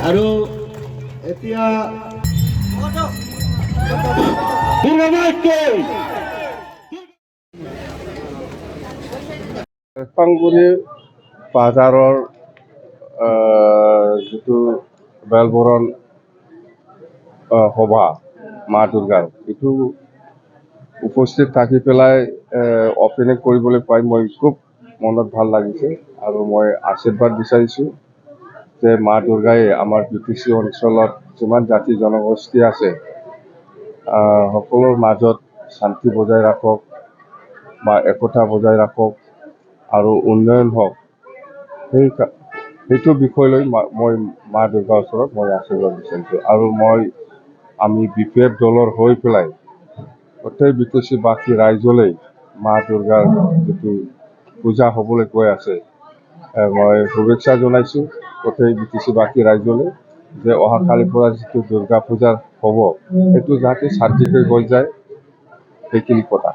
আৰু এতিয়া পাংগুৰি বাজাৰৰ যিটো বেলবৰণ সভা মা দুৰ্গাৰ এইটো উপস্থিত থাকি পেলাই অপেনিং কৰিবলৈ পাই মই খুব মনত ভাল লাগিছে আৰু মই আশীৰ্বাদ বিচাৰিছোঁ যে মা দুৰ্গাই আমাৰ BTC অঞ্চলত যিমান জাতি জনগোষ্ঠী আছে সকলোৰ মাজত শান্তি বজাই ৰাখক বা একতা বজাই ৰাখক আৰু উন্নয়ন হওক সেইটো বিষয় লৈ মই মা দুৰ্গাৰ ওচৰত মই আশীৰ্বাদ বিচাৰিছোঁ আৰু আমি BPF দলৰ হৈ পেলাই গোটেই BTCবাসী ৰাইজলৈ মা দুৰ্গাৰ যিটো পূজা হ'বলৈ গৈ আছে মই শুভেচ্ছা জনাইছোঁ গোটেই BTCবাসী ৰাইজলৈ যে অহাকালিৰ পৰা যিটো দুৰ্গা পূজা হ'ব সেইটো যাতে শান্তিকৈ হৈ যায় সেইখিনি কথা